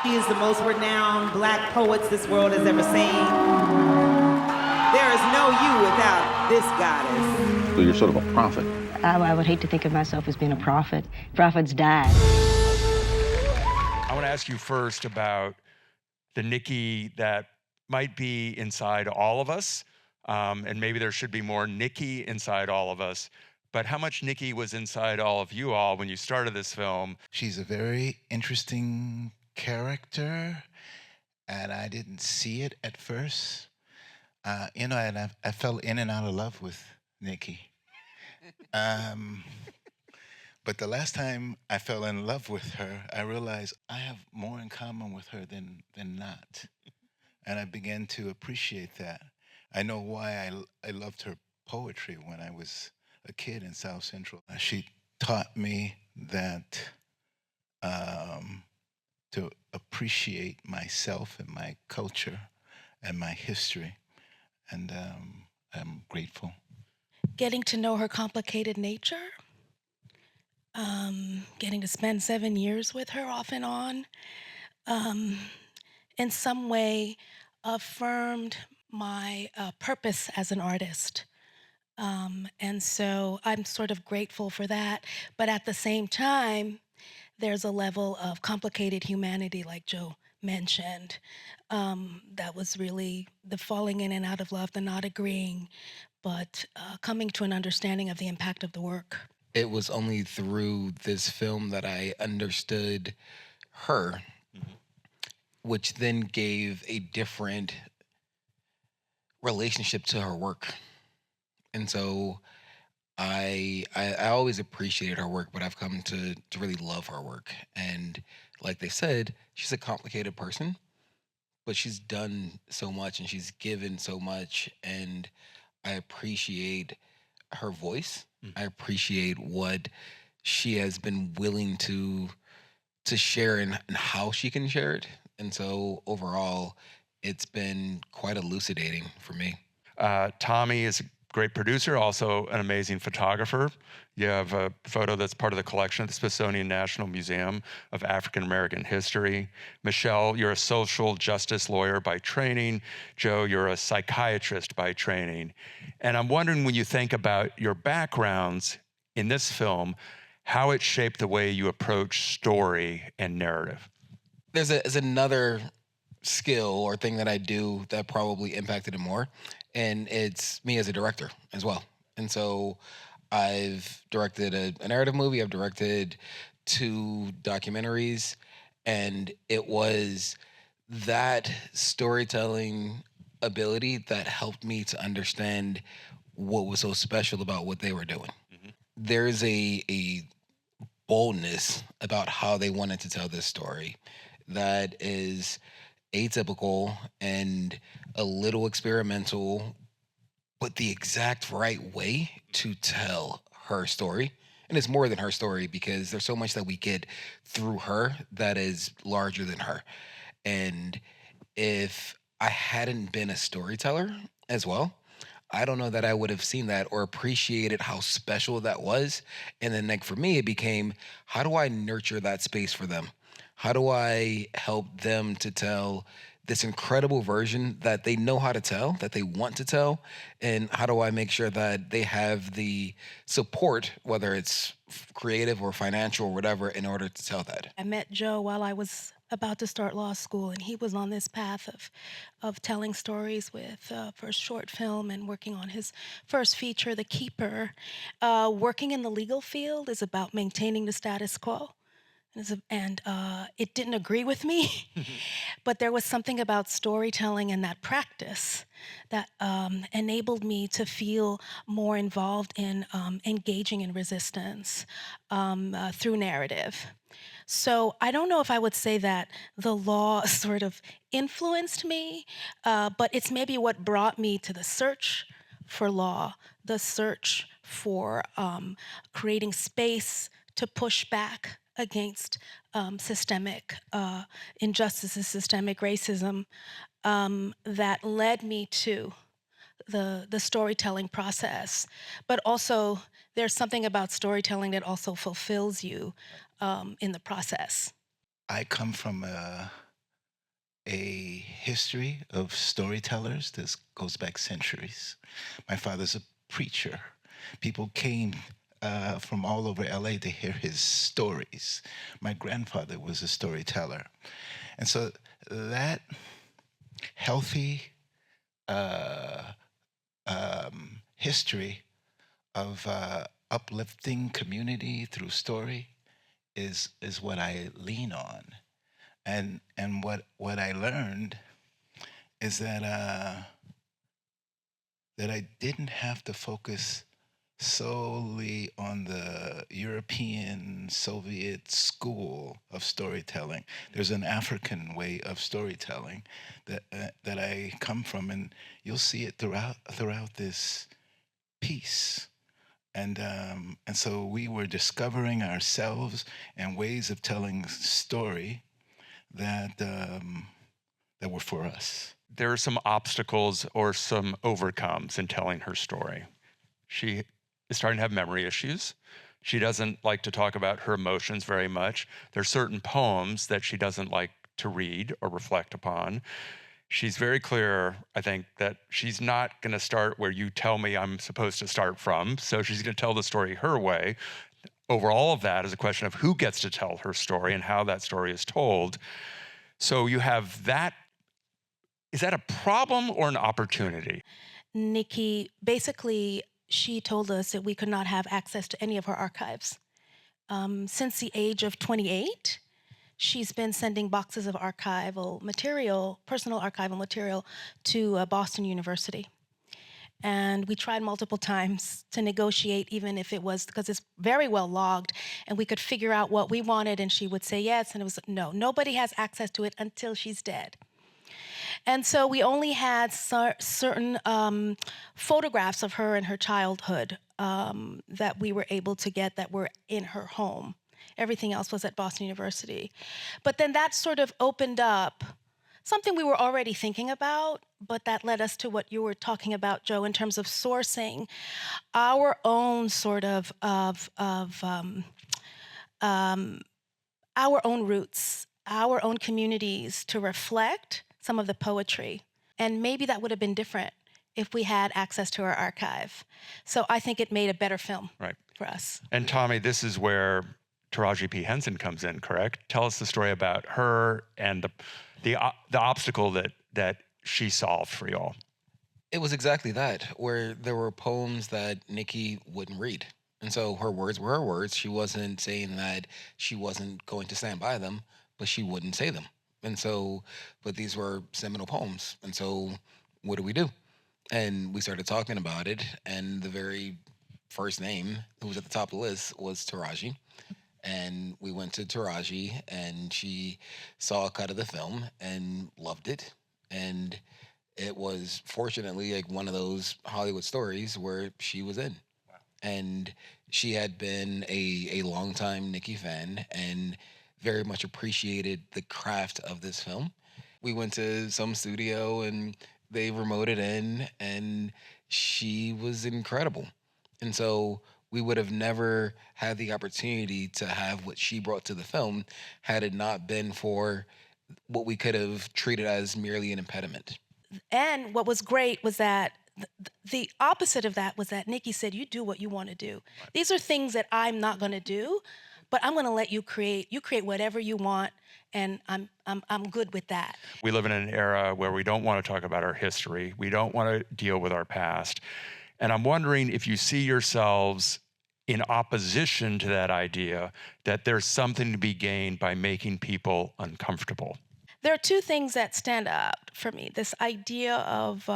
She is the most renowned black poet this world has ever seen. There is no you without this goddess. So you're sort of a prophet. I would hate to think of myself as being a prophet. Prophets died. I want to ask you first about the Nikki that might be inside all of us, and maybe there should be more Nikki inside all of us. But how much Nikki was inside all of you all when you started this film? She's a very interesting character, and I didn't see it at first. And I fell in and out of love with Nikki. But the last time I fell in love with her, I realized I have more in common with her than not. And I began to appreciate that. I know why I loved her poetry when I was a kid in South Central. She taught me that to appreciate myself and my culture and my history. And I'm grateful. Getting to know her complicated nature, getting to spend 7 years with her off and on, in some way affirmed my purpose as an artist. And so I'm sort of grateful for that. But at the same time, there's a level of complicated humanity, like Joe mentioned, that was really the falling in and out of love, the not agreeing, but coming to an understanding of the impact of the work. It was only through this film that I understood her, which then gave a different relationship to her work. And so I always appreciated her work, but I've come to really love her work. And like they said, she's a complicated person, but she's done so much and she's given so much. And I appreciate her voice. I appreciate what she has been willing to share and how she can share it. And so overall, it's been quite elucidating for me. Tommy is a great producer, also an amazing photographer. You have a photo that's part of the collection at the Smithsonian National Museum of African American History. Michèle, you're a social justice lawyer by training. Joe, you're a psychiatrist by training. And I'm wondering, when you think about your backgrounds in this film, how it shaped the way you approach story and narrative. There's another skill or thing that I do that probably impacted it more, and it's me as a director as well. And so I've directed a narrative movie, I've directed 2 documentaries, and it was that storytelling ability that helped me to understand what was so special about what they were doing. There's a boldness about how they wanted to tell this story that is atypical and a little experimental, but the exact right way to tell her story. And it's more than her story, because there's so much that we get through her that is larger than her. And if I hadn't been a storyteller as well, I don't know that I would have seen that or appreciated how special that was. And then, like, for me, it became, how do I nurture that space for them? How do I help them to tell this incredible version that they know how to tell, that they want to tell? And how do I make sure that they have the support, whether it's creative or financial or whatever, in order to tell that? I met Joe while I was about to start law school, and he was on this path of telling stories with first short film and working on his first feature, The Keeper. Working in the legal field is about maintaining the status quo. And it didn't agree with me, but there was something about storytelling and that practice that enabled me to feel more involved in engaging in resistance through narrative. So I don't know if I would say that the law sort of influenced me, but it's maybe what brought me to the search for law, the search for creating space to push back against systemic injustices, systemic racism, that led me to the storytelling process. But also, there's something about storytelling that also fulfills you in the process. I come from a a history of storytellers that goes back centuries. My father's a preacher. People came from all over LA to hear his stories. My grandfather was a storyteller. And so that healthy history of uplifting community through story is what I lean on. And what I learned is that that I didn't have to focus solely on the European Soviet school of storytelling. There's an African way of storytelling that I come from, and you'll see it throughout this piece. And so we were discovering ourselves and ways of telling story that that were for us. There are some obstacles or some overcomes in telling her story. She is starting to have memory issues. She doesn't like to talk about her emotions very much. There are certain poems that she doesn't like to read or reflect upon. She's very clear, I think, that she's not going to start where you tell me I'm supposed to start from. So she's going to tell the story her way. Over all of that is a question of who gets to tell her story and how that story is told. So you have that. Is that a problem or an opportunity? Nikki, basically, she told us that we could not have access to any of her archives. Since the age of 28, she's been sending boxes of archival material, personal archival material, to Boston University. And we tried multiple times to negotiate, even if it was, because it's very well logged, and we could figure out what we wanted, and she would say yes, and it was no, nobody has access to it until she's dead. And so we only had certain photographs of her in her childhood that we were able to get that were in her home. Everything else was at Boston University. But then that sort of opened up something we were already thinking about, but that led us to what you were talking about, Joe, in terms of sourcing our own sort of our own roots, our own communities to reflect some of the poetry. And maybe that would have been different if we had access to our archive. So I think it made a better film for us. And Tommy, this is where Taraji P. Henson comes in, correct? Tell us the story about her and the obstacle that she solved for y'all. It was exactly that, where there were poems that Nikki wouldn't read. And so her words were her words. She wasn't saying that she wasn't going to stand by them, but she wouldn't say them. And so, but these were seminal poems. And so what do? And we started talking about it. And the very first name who was at the top of the list was Taraji. And we went to Taraji, and she saw a cut of the film and loved it. And it was fortunately like one of those Hollywood stories where she was in. Wow. And she had been a longtime Nikki fan and very much appreciated the craft of this film. We went to some studio and they remoted in, and she was incredible. And so we would have never had the opportunity to have what she brought to the film had it not been for what we could have treated as merely an impediment. And what was great was that the opposite of that was that Nikki said, you do what you want to do. Right. These are things that I'm not going to do, but I'm going to let you create. You create whatever you want, and I'm good with that. We live in an era where we don't want to talk about our history. We don't want to deal with our past. And I'm wondering if you see yourselves in opposition to that idea, that there's something to be gained by making people uncomfortable. There are two things that stand out for me. This idea of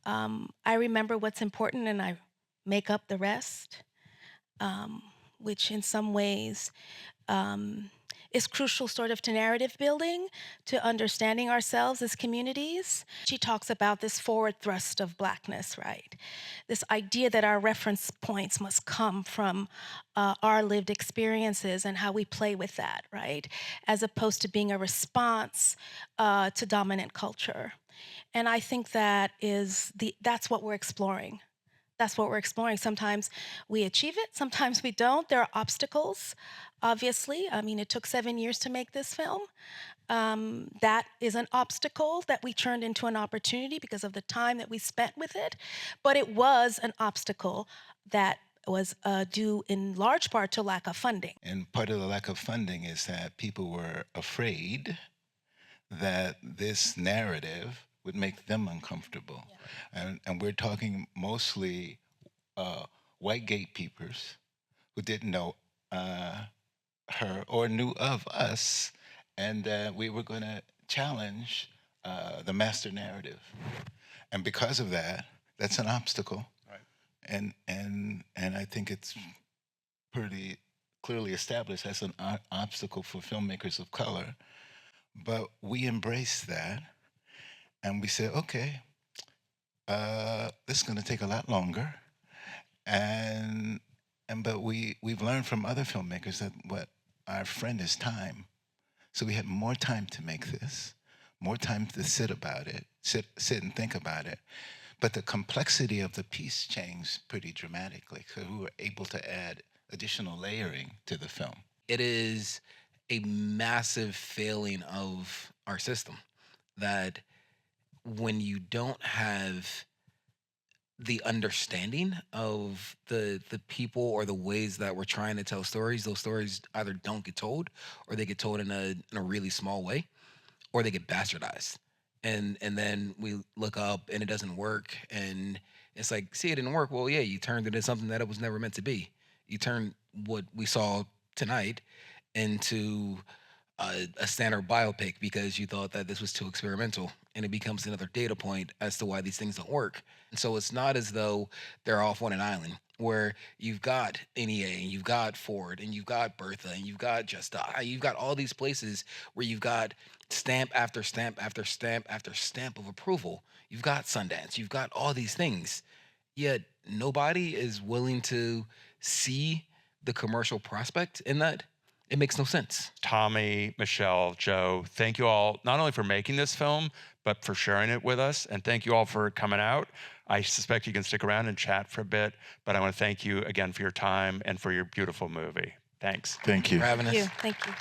I remember what's important and I make up the rest, which in some ways is crucial sort of to narrative building, to understanding ourselves as communities. She talks about this forward thrust of Blackness, right? This idea that our reference points must come from our lived experiences and how we play with that, right? As opposed to being a response to dominant culture. And I think that's what we're exploring. that's what we're exploring. Sometimes we achieve it, sometimes we don't. There are obstacles, obviously. I mean, it took 7 years to make this film. That is an obstacle that we turned into an opportunity because of the time that we spent with it. But it was an obstacle that was due in large part to lack of funding. And part of the lack of funding is that people were afraid that this narrative would make them uncomfortable. Yeah. And we're talking mostly white gatekeepers who didn't know her or knew of us, and we were going to challenge the master narrative. And because of that, that's an obstacle. Right. And I think it's pretty clearly established as an obstacle for filmmakers of color. But we embraced that, and we said, okay, this is going to take a lot longer. But we've learned from other filmmakers that what our friend is time. So we had more time to make this, more time to sit and think about it. But the complexity of the piece changed pretty dramatically, because we were able to add additional layering to the film. It is a massive failing of our system that when you don't have the understanding of the people or the ways that we're trying to tell stories, those stories either don't get told, or they get told in a really small way, or they get bastardized. And then we look up and it doesn't work, and it's like, see, it didn't work. Well, yeah, you turned it into something that it was never meant to be. You turned what we saw tonight into a standard biopic because you thought that this was too experimental, and it becomes another data point as to why these things don't work. And so it's not as though they're off on an island where you've got NEA and you've got Ford and you've got Bertha and you've got Just you've got all these places where you've got stamp after stamp after stamp after stamp of approval. You've got Sundance, you've got all these things, yet nobody is willing to see the commercial prospect in that. It makes no sense. Tommy, Michèle, Joe, thank you all not only for making this film, but for sharing it with us. And thank you all for coming out. I suspect you can stick around and chat for a bit, but I want to thank you again for your time and for your beautiful movie. Thanks. Thank you. For having us. Thank you.